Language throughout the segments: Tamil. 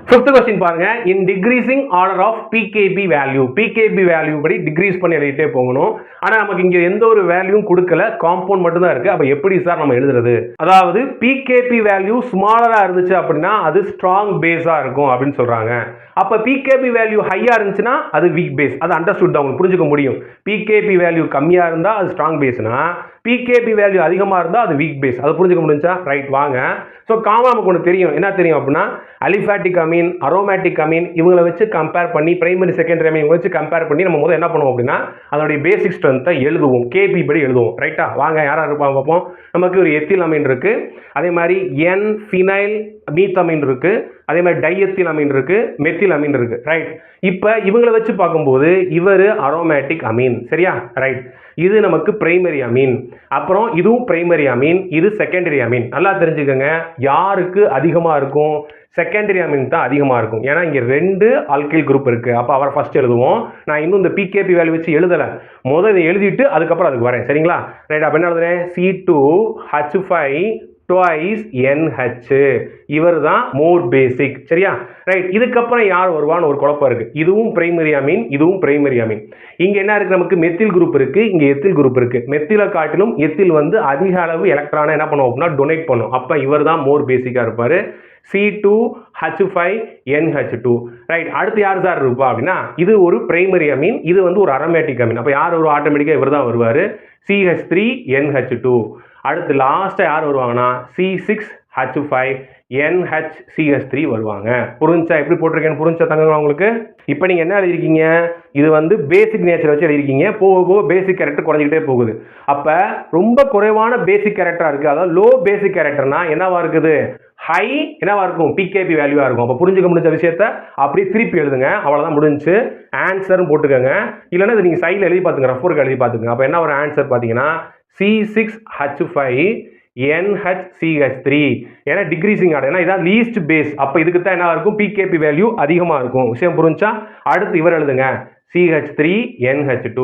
ஃபிஃப்த் क्वेश्चन பாருங்க. In decreasing order of pKb value. PKb value படி டிக்ரீஸ் பண்ணி எழுதிட்டே போகணும். ஆனா நமக்கு இங்க எந்த ஒரு வேல்யூவும் கொடுக்கல, காம்பவுண்ட் மட்டும் தான் இருக்கு. அப்ப எப்படி சார் நம்ம எழுதுறது? அதாவது பிகேபி வேல்யூ ஸ்மாலரா இருந்துச்சு அப்படின்னா அது ஸ்ட்ராங் பேஸா இருக்கும் அப்படின்னு சொல்றாங்க. அப்ப பிகேபி வேல்யூ ஹையா இருந்துச்சுன்னா அது வீக் பேஸ். அது அண்டர்ஸ்டுட் தான், உங்களுக்கு புரிஞ்சுக்க முடியும். பிகேபி வேல்யூ கம்மியா இருந்தா அது ஸ்ட்ராங் பேஸ்னா, பிகேபி வேல்யூ அதிகமா இருந்தா அது வீக் பேஸ். அது புரிஞ்சுக்க முடிஞ்சா? ரைட், வாங்க. ஸோ காமன் நமக்கு ஒன்று தெரியும். என்ன தெரியும் அப்படின்னா, அலிஃபாட்டிக் அமீன், அரோமேட்டிக் அமீன் இவங்களை வச்சு கம்பேர் பண்ணி, பிரைமரி செகண்டரி அமீன் வச்சு கம்பேர் பண்ணி நம்ம முதல்ல என்ன பண்ணுவோம் அப்படின்னா, அதனுடைய பேசிக் ஸ்ட்ரென்த்தை எழுதுவோம், கேபி படி எழுதுவோம். ரைட்டா? வாங்க யாரா இருப்பாங்க பார்ப்போம். நமக்கு ஒரு எத்தில் அமீன் இருக்கு, அதே மாதிரி என் ஃபினைல் மீத்தமீன் இருக்கு, அதே மாதிரி டைஎத்தில் அமீன் இருக்கு, மெத்தில் அமீன் இருக்கு. ரைட். இப்போ இவங்களை வச்சு பார்க்கும்போது இவர் அரோமேட்டிக் அமீன். சரியா? ரைட். இது நமக்கு பிரைமரி அமீன். அப்புறம் இதுவும் பிரைமரி அமீன், இது செகண்டரி அமீன். நல்லா தெரிஞ்சுக்கோங்க, யாருக்கு அதிகமாக இருக்கும்? செகண்டரி அமீன் தான் அதிகமாக இருக்கும். ஏன்னா இங்கே 2 ஆல்கைல் குரூப் இருக்கு. அப்போ அவரை ஃபர்ஸ்ட் எழுதுவோம். நான் இன்னும் இந்த பிகேபி வேல்யூ வச்சு எழுதலை, முதல் இதை எழுதிட்டு அதுக்கப்புறம் அதுக்கு வரேன். சரிங்களா? ரைட். அப்போ என்ன எழுதுறேன்? C2H5 twice NH. இவர் தான் மோர் பேசிக். சரியா? ரைட். இதுக்கப்புறம் யார் வருவான்னு ஒரு குழப்பம் இருக்கு. இதுவும் பிரைமரி அமீன், இதுவும் பிரைமரி அமீன். இங்க என்ன இருக்கு? நமக்கு மெத்தில் குரூப் இருக்கு, இங்க எத்தில் குரூப் இருக்கு. மெத்தில காட்டிலும் எத்தில் வந்து அதிக அளவு எலக்ட்ரானை என்ன பண்ணுவோம் அப்படின்னா டொனேட் பண்ணும். அப்ப இவர் தான் மோர் பேசிக்கா இருப்பாரு. C2H5NH2. ரைட். அடுத்து யார் சார் இருப்பா அப்படின்னா, இது ஒரு பிரைமரி அமீன், இது வந்து ஒரு அரோமேட்டிக் அமீன். அப்ப யார் ஒரு ஆட்டோமேட்டிக்கா இவர் தான் வருவாரு. CH3NH2. அடுத்து லாஸ்டா யார் வருவாங்கன்னா C6H5NHCH3 வருவாங்க. புரிஞ்சா? எப்படி போட்டிருக்கேன்னு புரிஞ்சா தங்கங்களா உங்களுக்கு? இப்போ நீங்க என்ன எழுதிருக்கீங்க? இது வந்து பேசிக் நேச்சர் வச்சு எழுதிருக்கீங்க. போக போக பேசிக் கேரக்டர் குறைஞ்சிக்கிட்டே போகுது. அப்ப ரொம்ப குறைவான பேசிக் கேரக்டரா இருக்கு. அதாவது லோ பேசிக் கேரக்டர்னா என்னவா இருக்குது? ஹை என்னவா இருக்கும்? பிகேபி வேல்யூவா இருக்கும். அப்ப புரிஞ்சுக்க முடிஞ்ச விஷயத்த அப்படியே திருப்பி எழுதுங்க. அவ்வளவுதான், முடிஞ்சு. ஆன்சர்னு போட்டுக்கோங்க. இல்லைன்னா இது நீங்க சைடில் எழுதி பார்த்துங்க, ரஃபோருக்கு எழுதி பார்த்துங்க. அப்ப என்ன ஒரு ஆன்சர் பார்த்தீங்கன்னா C6H5NHCH3. ஏன்னா டிக்ரீசிங் ஆர்டர், ஏன்னா இதான் லீஸ்ட் பேஸ். அப்போ இதுக்கு தான் என்ன இருக்கும்? பிகேபி வேல்யூ அதிகமாக இருக்கும். விஷயம் புரிஞ்சா? அடுத்து இவர் எழுதுங்க, CH3NH2.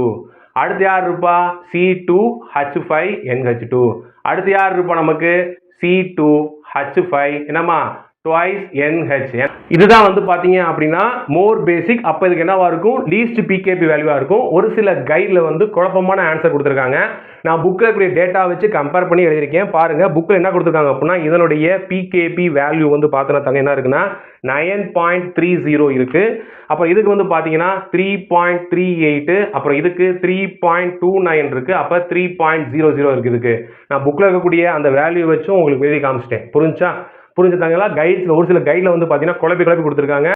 அடுத்து யார் இருப்பா? C2H5NH2. அடுத்து யார் இருப்பா? நமக்கு C2H5 என்னமா twice NH. இதுதான் வந்து பாத்தீங்க அப்படின்னா மோர் பேசிக். அப்ப இதுக்கு என்னவா இருக்கும்? லீஸ்ட் பிகேபி வேல்யூவா இருக்கும். ஒரு சில கைட்ல வந்து குழப்பமான ஆன்சர் கொடுத்துருக்காங்க. நான் புக்கில் இருக்கிற டேட்டா வச்சு கம்பேர் பண்ணி எழுதியிருக்கேன். பாருங்க புக்கில் என்ன கொடுத்துருக்காங்க அப்படின்னா, இதனுடைய பிகேபி வேல்யூ வந்து பார்த்தோன்னா தங்க என்ன இருக்குன்னா 9.30 இருக்கு. அப்புறம் இதுக்கு வந்து பார்த்தீங்கன்னா 3.38, அப்புறம் இதுக்கு 3.29 இருக்கு. அப்போ 3.00 இருக்கு. இதுக்கு நான் புக்கில் இருக்கக்கூடிய அந்த வேல்யூ வச்சும் உங்களுக்கு எழுதி காமிச்சிட்டேன். புரிஞ்சுட்டாங்களா? கைட்ஸில் ஒரு சில கைடில் வந்து பார்த்தீங்கன்னா குழப்பி கொடுத்துருக்காங்க.